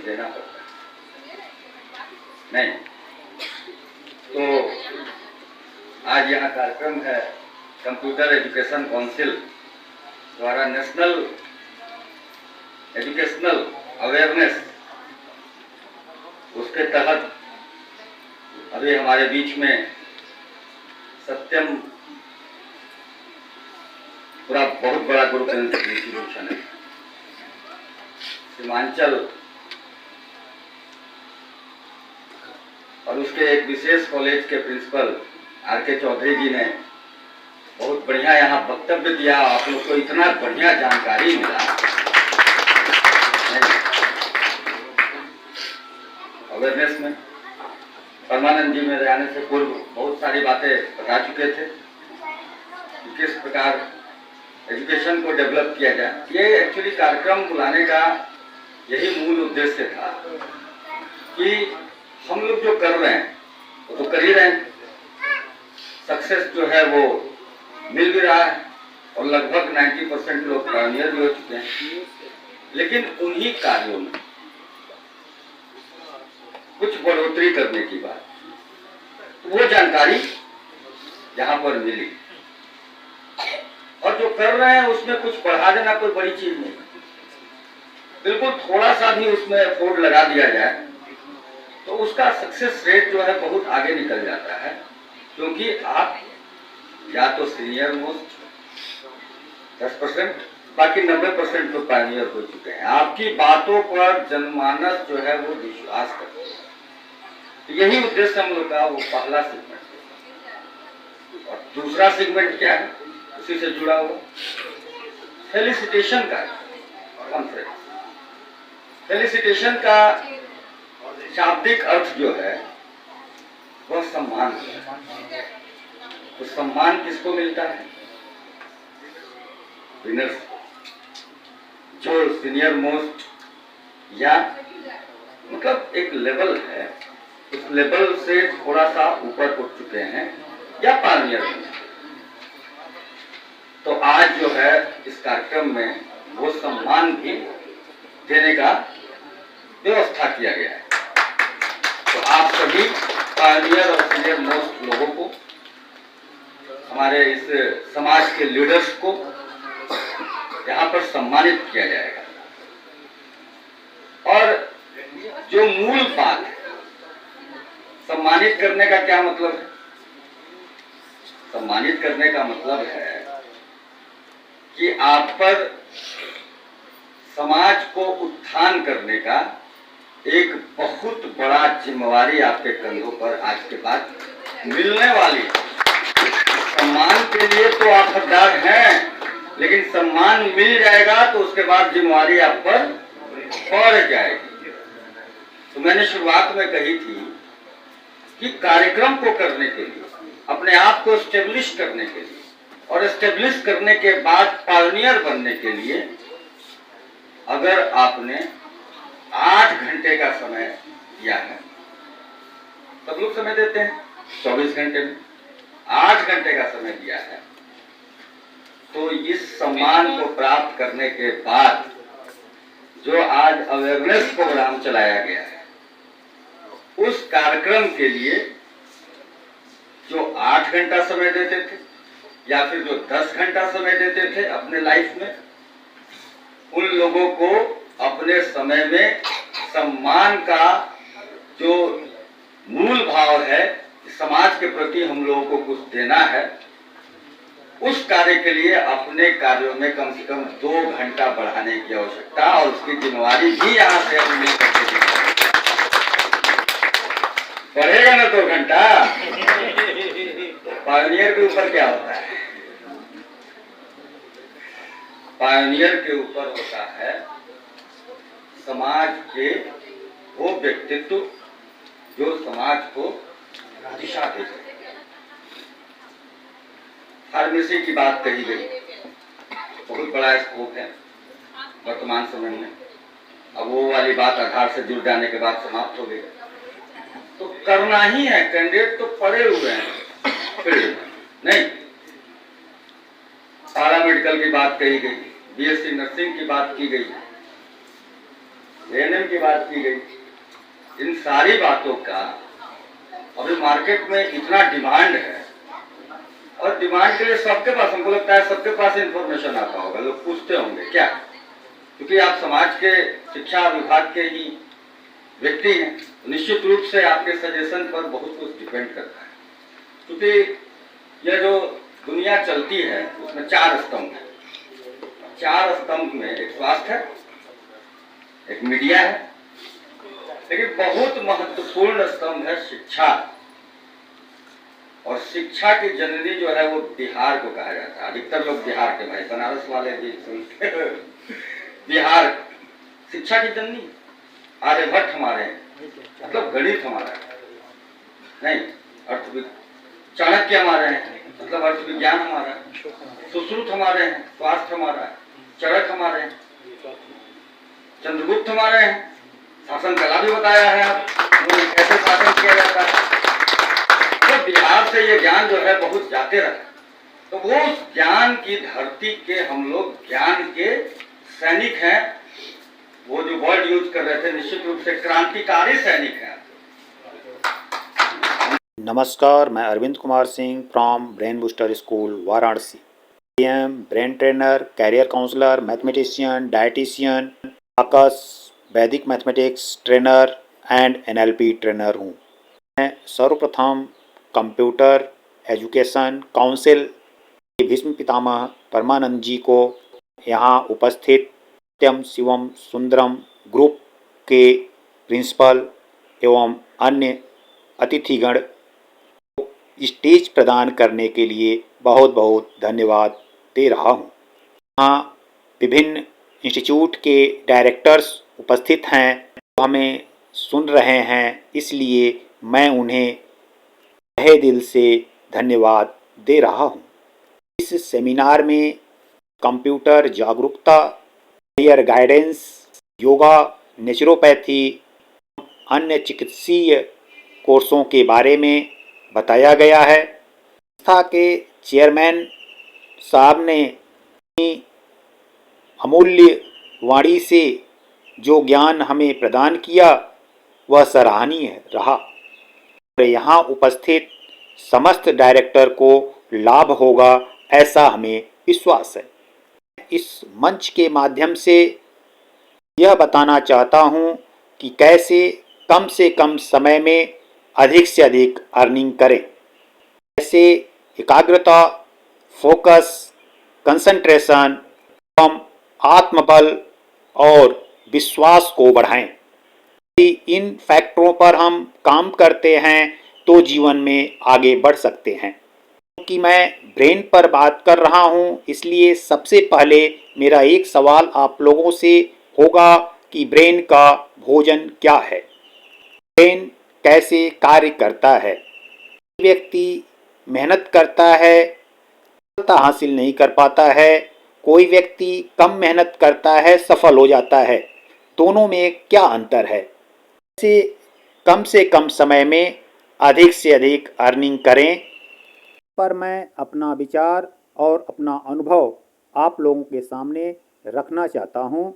देना पड़ता है। नहीं तो आज यहाँ कार्यक्रम है कंप्यूटर एजुकेशन काउंसिल द्वारा नेशनल एजुकेशनल अवेयरनेस, उसके तहत अभी हमारे बीच में सत्यम पूरा बहुत बड़ा ग्रुप इंस्टीट्यूशन है, सीमांचल और उसके एक विशेष कॉलेज के प्रिंसिपल आर.के. चौधरी जी ने बहुत बढ़िया यहाँ वक्तव्य दिया। आप लोग को इतना बढ़िया जानकारी मिला। अवेयरनेस में परमानंद जी मेरे आने से पूर्व बहुत सारी बातें बता चुके थे कि किस प्रकार एजुकेशन को डेवलप किया जाए। ये एक्चुअली कार्यक्रम बुलाने का यही मूल उद्देश्य था कि हम लोग जो कर रहे हैं वो तो कर ही रहे हैं, सक्सेस जो है वो मिल भी रहा है और लगभग 90% लोग पायनियर भी हो चुके हैं। लेकिन उन्हीं कार्यों में कुछ बढ़ोतरी करने की बात, वो जानकारी यहाँ पर मिली और जो कर रहे हैं उसमें कुछ बढ़ा देना कोई बड़ी चीज नहीं। बिल्कुल थोड़ा सा भी उसमें एफोर्ट लगा दिया जाए तो उसका सक्सेस रेट जो है बहुत आगे निकल जाता है, क्योंकि आप या तो सीनियर मोस्ट 10%, बाकी 90% तो पायनियर हो चुके हैं। आपकी बातों पर जनमानस जो है वो विश्वास करते हैं। तो यही उद्देश्य हम लोग का वो पहला सेगमेंट। और दूसरा सेगमेंट क्या है, उसी से जुड़ा हुआ फेलिसिटेशन का कॉन्फ्रेंस। फेलिसिटेशन का शाब्दिक अर्थ जो है वह सम्मान है। तो सम्मान किसको मिलता है? विनर्स, जो सीनियर मोस्ट या मतलब एक लेवल है, उस लेवल से थोड़ा सा ऊपर उठ चुके हैं या पायनियर। तो आज जो है इस कार्यक्रम में वो सम्मान भी देने का व्यवस्था किया गया है। तो आप सभी पायनियर और सीनियर मोस्ट लोगों को, हमारे इस समाज के लीडर्स को यहाँ पर सम्मानित किया जाएगा। और जो मूल बात है, सम्मानित करने का क्या मतलब है? सम्मानित करने का मतलब है कि आप पर समाज को उत्थान करने का एक बहुत बड़ा जिम्मेवारी आपके कंधों पर आज के बाद मिलने वाली है। सम्मान के लिए तो आप हकदार हैं, लेकिन सम्मान मिल जाएगा तो उसके बाद जिम्मेवारी आप पर बढ़ जाएगी। तो मैंने शुरुआत में कही थी कि कार्यक्रम को करने के लिए, अपने आप को एस्टेब्लिश करने के लिए और एस्टेब्लिश करने के बाद पायनियर बनने के लिए अगर आपने 8 घंटे का समय दिया है, सब लोग समय देते हैं 24 घंटे में, 8 घंटे का समय दिया है, तो इस सम्मान को प्राप्त करने के बाद जो आज अवेयरनेस प्रोग्राम चलाया गया है, उस कार्यक्रम के लिए जो 8 घंटा समय देते थे या फिर जो 10 घंटा समय देते थे अपने लाइफ में, उन लोगों को अपने समय में सम्मान का जो मूल भाव है, समाज के प्रति हम लोगों को कुछ देना है, उस कार्य के लिए अपने कार्यों में कम से कम 2 घंटा बढ़ाने की आवश्यकता और उसकी जिम्मेवारी भी यहाँ से हम मिल करके बढ़ेगा ना 2 घंटा। पायनियर के ऊपर क्या होता है? पायनियर के ऊपर होता है समाज के वो व्यक्तित्व जो समाज को दिशा दे सके। फार्मेसी की बात कही गई, बहुत बड़ा स्कोप है वर्तमान समय में। अब वो वाली बात आधार से जुड़ जाने के बाद समाप्त हो गई। तो करना ही है, कैंडिडेट तो पड़े हुए हैं फील्ड नहीं। पैरामेडिकल की बात कही गई, बीएससी नर्सिंग की बात की गई, एएनएम की बात की गई, इन सारी बातों का अभी मार्केट में इतना डिमांड है, और डिमांड के लिए सबके पास, हमको लगता है सबके पास इंफॉर्मेशन आता होगा, लोग पूछते होंगे क्या, क्योंकि आप समाज के शिक्षा विभाग के ही व्यक्ति हैं, निश्चित रूप से आपके सजेशन पर बहुत कुछ डिपेंड करता है। क्योंकि यह जो दुनिया चलती है उसमें 4 स्तंभ है। 4 स्तंभ में एक स्वास्थ्य है, एक मीडिया है, लेकिन बहुत महत्वपूर्ण स्तंभ है शिक्षा। और शिक्षा की जननी जो है वो बिहार को कहा जाता है। अधिकतर लोग बिहार के, भाई बनारस वाले भी सुनते बिहार शिक्षा की जननी। आर्यभट्ट हमारे हैं, मतलब गणित हमारा है, नहीं अर्थविज्ञान, चाणक्य हमारे हैं, मतलब अर्थ विज्ञान हमारा है, सुश्रुत हमारे हैं, स्वास्थ्य हमारा है, चरक हमारे हैं, चंद्रगुप्त हमारे हैं, शासन कला भी बताया है आप, कैसे शासन किया जाता है। तो बिहार से ये ज्ञान जो है बहुत जाते रहा, तो वो ज्ञान की धरती के हम लोग ज्ञान के सैनिक हैं। वो जो वर्ड यूज कर रहे थे, निश्चित रूप से क्रांतिकारी सैनिक हैं। नमस्कार, मैं Arvind Kumar Singh from brain booster school Varanasi. I am brain trainer, career counsellor, mathematician, dietitian, Akash Vedic mathematics trainer and NLP trainer हूँ। मैं सर्वप्रथम कंप्यूटर एजुकेशन काउंसिल के भीष्म पितामह परमानंद जी को यहाँ उपस्थित सत्यम शिवम सुंदरम ग्रुप के प्रिंसिपल एवं अन्य अतिथिगण स्टेज प्रदान करने के लिए बहुत बहुत धन्यवाद दे रहा हूँ। यहाँ विभिन्न इंस्टीट्यूट के डायरेक्टर्स उपस्थित हैं, हमें सुन रहे हैं, इसलिए मैं उन्हें तहे दिल से धन्यवाद दे रहा हूँ। इस सेमिनार में कंप्यूटर जागरूकता, करियर गाइडेंस, योगा, नेचुरोपैथी, अन्य चिकित्सीय कोर्सों के बारे में बताया गया है। संस्था के चेयरमैन साहब ने अपनी अमूल्य वाणी से जो ज्ञान हमें प्रदान किया वह सराहनीय रहा और यहाँ उपस्थित समस्त डायरेक्टर को लाभ होगा ऐसा हमें विश्वास है। इस मंच के माध्यम से यह बताना चाहता हूँ कि कैसे कम से कम समय में अधिक से अधिक अर्निंग करें, कैसे एकाग्रता, फोकस, कंसंट्रेशन एवं आत्मबल और विश्वास को बढ़ाएं। यदि इन फैक्टरों पर हम काम करते हैं तो जीवन में आगे बढ़ सकते हैं। क्योंकि मैं ब्रेन पर बात कर रहा हूँ, इसलिए सबसे पहले मेरा एक सवाल आप लोगों से होगा कि ब्रेन का भोजन क्या है, ब्रेन कैसे कार्य करता है। व्यक्ति मेहनत करता है, सफलता हासिल नहीं कर पाता है, कोई व्यक्ति कम मेहनत करता है, सफल हो जाता है। दोनों में क्या अंतर है? से कम समय में अधिक से अधिक अर्निंग करें पर मैं अपना विचार और अपना अनुभव आप लोगों के सामने रखना चाहता हूँ।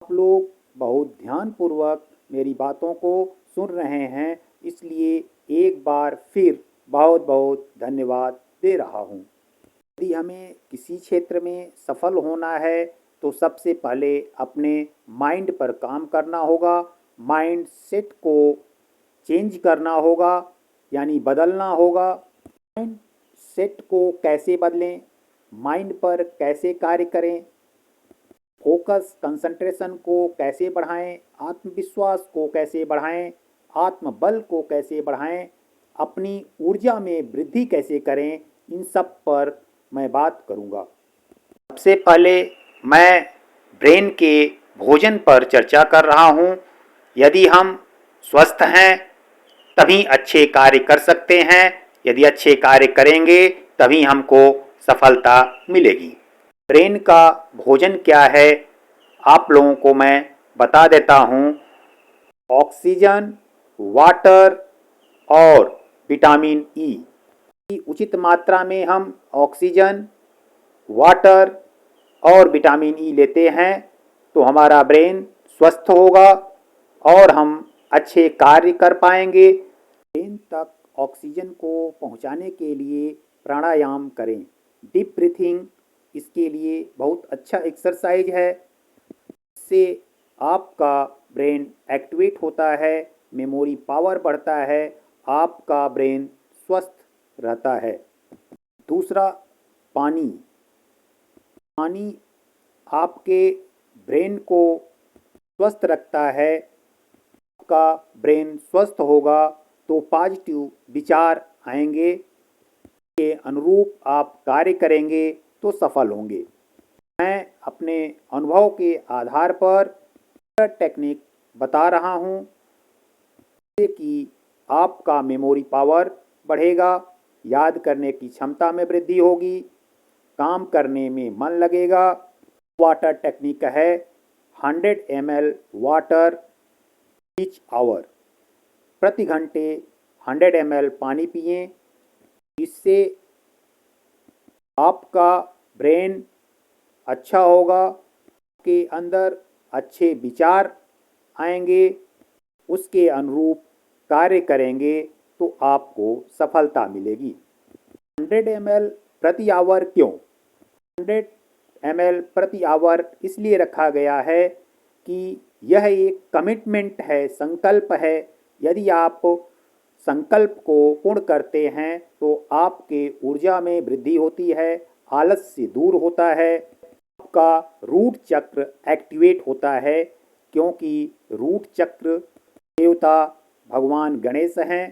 आप लोग बहुत ध्यानपूर्वक मेरी बातों को सुन रहे हैं, इसलिए एक बार फिर बहुत बहुत धन्यवाद दे रहा हूँ। यदि हमें किसी क्षेत्र में सफल होना है तो सबसे पहले अपने माइंड पर काम करना होगा, माइंड सेट को चेंज करना होगा, यानी बदलना होगा। माइंड सेट को कैसे बदलें, माइंड पर कैसे कार्य करें, फोकस कंसंट्रेशन को कैसे बढ़ाएं, आत्मविश्वास को कैसे बढ़ाएं, आत्मबल को कैसे बढ़ाएं, अपनी ऊर्जा में वृद्धि कैसे करें, इन सब पर मैं बात करूंगा। सबसे पहले मैं ब्रेन के भोजन पर चर्चा कर रहा हूं। यदि हम स्वस्थ हैं तभी अच्छे कार्य कर सकते हैं, यदि अच्छे कार्य करेंगे तभी हमको सफलता मिलेगी। ब्रेन का भोजन क्या है आप लोगों को मैं बता देता हूँ। ऑक्सीजन, वाटर और विटामिन ई। उचित मात्रा में हम ऑक्सीजन, वाटर और विटामिन ई लेते हैं तो हमारा ब्रेन स्वस्थ होगा और हम अच्छे कार्य कर पाएंगे। ब्रेन तक ऑक्सीजन को पहुंचाने के लिए प्राणायाम करें। डीप ब्रीथिंग इसके लिए बहुत अच्छा एक्सरसाइज है। इससे आपका ब्रेन एक्टिवेट होता है, मेमोरी पावर बढ़ता है, आपका ब्रेन स्वस्थ रहता है। दूसरा, पानी। पानी आपके ब्रेन को स्वस्थ रखता है। आपका ब्रेन स्वस्थ होगा तो पॉजिटिव विचार आएंगे, के अनुरूप आप कार्य करेंगे तो सफल होंगे। मैं अपने अनुभव के आधार पर टेक्निक बता रहा हूँ, जिससे कि आपका मेमोरी पावर बढ़ेगा, याद करने की क्षमता में वृद्धि होगी, काम करने में मन लगेगा। वाटर टेक्निक है 100 ml वाटर ईच आवर। प्रति घंटे 100 ml पानी पिएं। इससे आपका ब्रेन अच्छा होगा, आपके अंदर अच्छे विचार आएंगे, उसके अनुरूप कार्य करेंगे तो आपको सफलता मिलेगी। 100 ml प्रति आवर क्यों? 100 ml प्रति आवर इसलिए रखा गया है कि यह एक कमिटमेंट है, संकल्प है। यदि आप संकल्प को पूर्ण करते हैं तो आपके ऊर्जा में वृद्धि होती है, आलस से दूर होता है, आपका रूट चक्र एक्टिवेट होता है, क्योंकि रूट चक्र देवता भगवान गणेश हैं।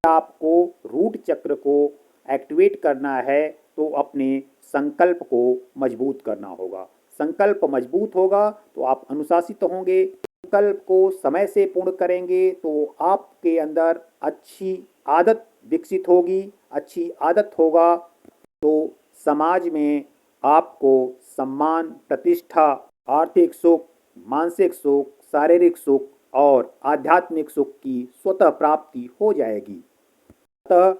आपको रूट चक्र को एक्टिवेट करना है तो अपने संकल्प को मजबूत करना होगा। संकल्प मजबूत होगा तो आप अनुशासित होंगे। संकल्प को समय से पूर्ण करेंगे तो आपके अंदर अच्छी आदत विकसित होगी। अच्छी आदत होगा तो समाज में आपको सम्मान, प्रतिष्ठा, आर्थिक सुख, मानसिक सुख, शारीरिक सुख और आध्यात्मिक सुख की स्वतः प्राप्ति हो जाएगी। अतः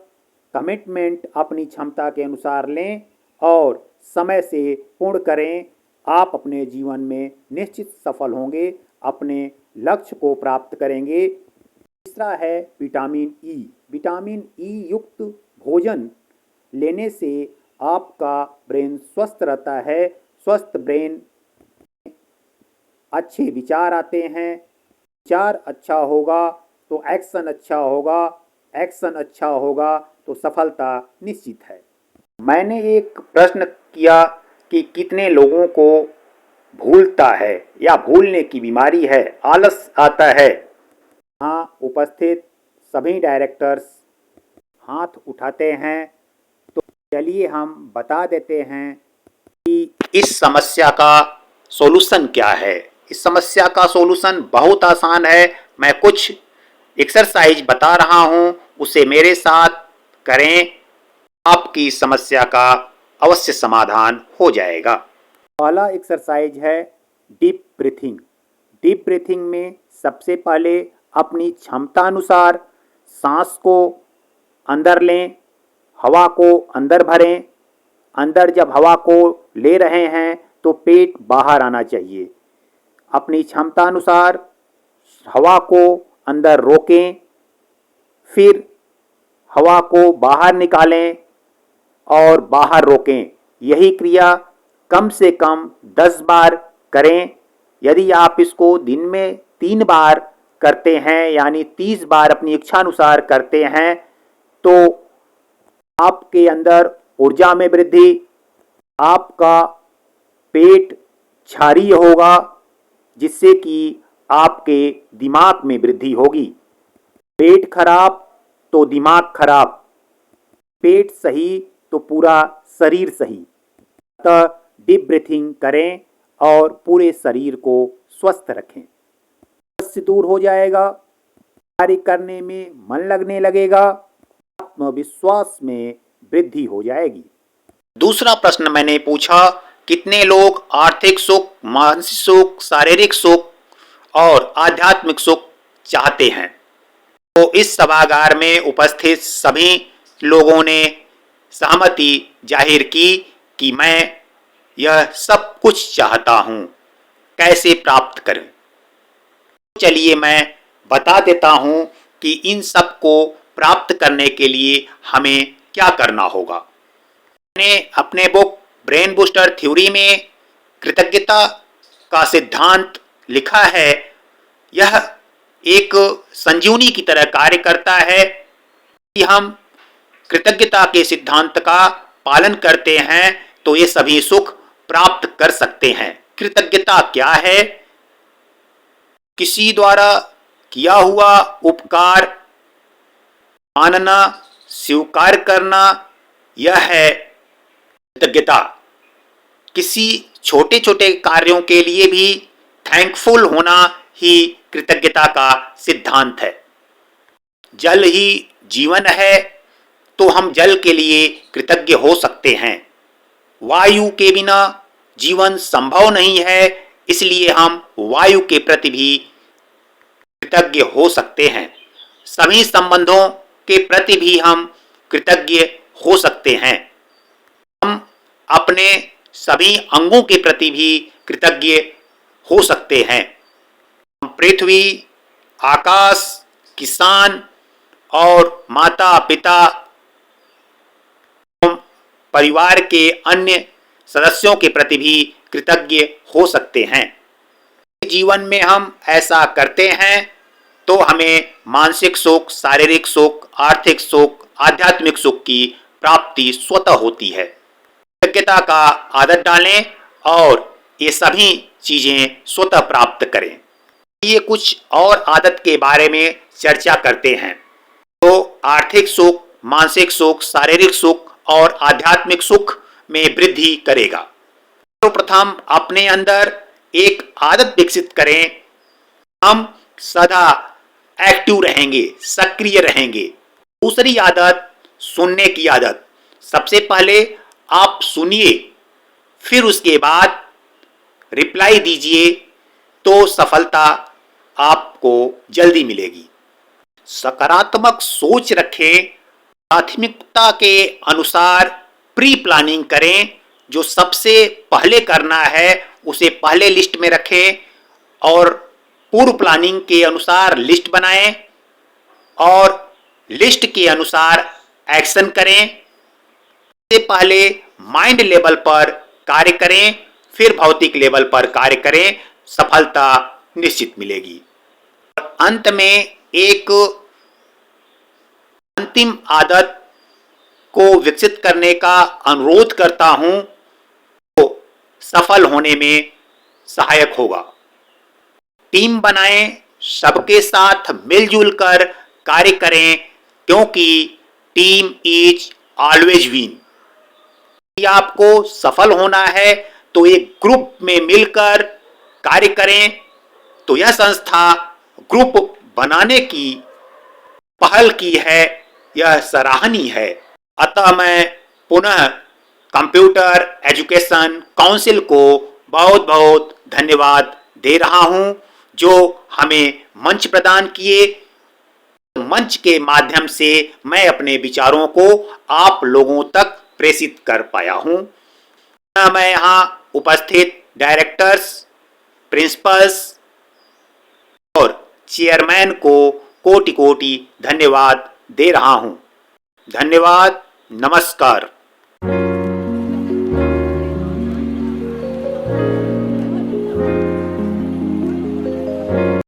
कमिटमेंट अपनी क्षमता के अनुसार लें और समय से पूर्ण करें। आप अपने जीवन में निश्चित सफल होंगे, अपने लक्ष्य को प्राप्त करेंगे। तीसरा है विटामिन ई। विटामिन ई युक्त भोजन लेने से आपका ब्रेन स्वस्थ रहता है। स्वस्थ ब्रेन अच्छे विचार आते हैं, विचार अच्छा होगा तो एक्शन अच्छा होगा, एक्शन अच्छा होगा तो सफलता निश्चित है। मैंने एक प्रश्न किया कि कितने लोगों को भूलता है या भूलने की बीमारी है, आलस आता है। यहाँ उपस्थित सभी डायरेक्टर्स हाथ उठाते हैं, तो चलिए हम बता देते हैं कि इस समस्या का सॉल्यूशन क्या है। इस समस्या का सॉल्यूशन बहुत आसान है। मैं कुछ एक्सरसाइज बता रहा हूँ, उसे मेरे साथ करें, आपकी समस्या का अवश्य समाधान हो जाएगा। पहला एक्सरसाइज है डीप ब्रीथिंग। डीप ब्रीथिंग में सबसे पहले अपनी क्षमता अनुसार सांस को अंदर लें, हवा को अंदर भरें। अंदर जब हवा को ले रहे हैं तो पेट बाहर आना चाहिए। अपनी क्षमता अनुसार हवा को अंदर रोकें, फिर हवा को बाहर निकालें और बाहर रोकें। यही क्रिया कम से कम 10 बार करें। यदि आप इसको दिन में 3 बार करते हैं, यानी 30 बार अपनी इच्छा अनुसार करते हैं, तो आपके अंदर ऊर्जा में वृद्धि, आपका पेट क्षारीय होगा, जिससे कि आपके दिमाग में वृद्धि होगी। पेट खराब तो दिमाग खराब, पेट सही तो पूरा शरीर सही। अतः डीप ब्रीथिंग करें और पूरे शरीर को स्वस्थ रखें। स्ट्रेस दूर हो जाएगा, कार्य करने में मन लगने लगेगा, आत्मविश्वास में वृद्धि हो जाएगी। दूसरा प्रश्न मैंने पूछा, कितने लोग आर्थिक सुख, मानसिक सुख, शारीरिक सुख और आध्यात्मिक सुख चाहते हैं? तो इस सभागार में उपस्थित सभी लोगों ने सहमति जाहिर की कि मैं यह सब कुछ चाहता हूँ। कैसे प्राप्त करें? चलिए मैं बता देता हूं कि इन सब को प्राप्त करने के लिए हमें क्या करना होगा। मैंने अपने बुक ब्रेन बूस्टर थ्योरी में कृतज्ञता का सिद्धांत लिखा है। यह एक संजीवनी की तरह कार्य करता है कि हम कृतज्ञता के सिद्धांत का पालन करते हैं तो ये सभी सुख प्राप्त कर सकते हैं। कृतज्ञता क्या है? किसी द्वारा किया हुआ उपकार मानना, स्वीकार करना, यह है कृतज्ञता। किसी छोटे छोटे कार्यों के लिए भी थैंकफुल होना ही कृतज्ञता का सिद्धांत है। जल ही जीवन है तो हम जल के लिए कृतज्ञ हो सकते हैं। वायु के बिना जीवन संभव नहीं है, इसलिए हम वायु के प्रति भी कृतज्ञ हो सकते हैं। सभी संबंधों के प्रति भी हम कृतज्ञ हो सकते हैं। हम अपने सभी अंगों के प्रति भी कृतज्ञ हो सकते हैं। हम पृथ्वी, आकाश, किसान और माता पिता, परिवार के अन्य सदस्यों के प्रति भी कृतज्ञ हो सकते हैं। जीवन में हम ऐसा करते हैं तो हमें मानसिक सुख, शारीरिक सुख, आर्थिक सुख, आध्यात्मिक सुख की प्राप्ति स्वतः होती है। कृतज्ञता का आदत डालें और ये सभी चीजें स्वतः प्राप्त करें। ये कुछ और आदत के बारे में चर्चा करते हैं तो आर्थिक सुख, मानसिक सुख, शारीरिक सुख और आध्यात्मिक सुख में वृद्धि करेगा। तो प्रथम अपने अंदर एक आदत विकसित करें। हम सदा एक्टिव रहेंगे, सक्रिय रहेंगे। दूसरी आदत, सुनने की आदत। सबसे पहले आप सुनिए, फिर उसके बाद रिप्लाई दीजिए तो सफलता आपको जल्दी मिलेगी। सकारात्मक सोच रखें। प्राथमिकता के अनुसार प्री प्लानिंग करें। जो सबसे पहले करना है उसे पहले लिस्ट में रखें और पूर्व प्लानिंग के अनुसार लिस्ट बनाएं और लिस्ट के अनुसार एक्शन करें। सबसे पहले माइंड लेवल पर कार्य करें, फिर भौतिक लेवल पर कार्य करें, सफलता निश्चित मिलेगी। अंत में एक अंतिम आदत को विकसित करने का अनुरोध करता हूं तो सफल होने में सहायक होगा। टीम बनाएं, सबके साथ मिलजुल कर कार्य करें क्योंकि टीम इज ऑलवेज विन। यदि आपको सफल होना है तो एक ग्रुप में मिलकर कार्य करें। तो यह संस्था ग्रुप बनाने की पहल की है, यह सराहनीय है। अतः मैं पुनः कंप्यूटर एजुकेशन काउंसिल को बहुत बहुत धन्यवाद दे रहा हूं जो हमें मंच प्रदान किए। मंच के माध्यम से मैं अपने विचारों को आप लोगों तक प्रेषित कर पाया हूं। मैं यहाँ उपस्थित डायरेक्टर्स, प्रिंसिपल्स और चेयरमैन को कोटि कोटि धन्यवाद दे रहा हूं। धन्यवाद, नमस्कार।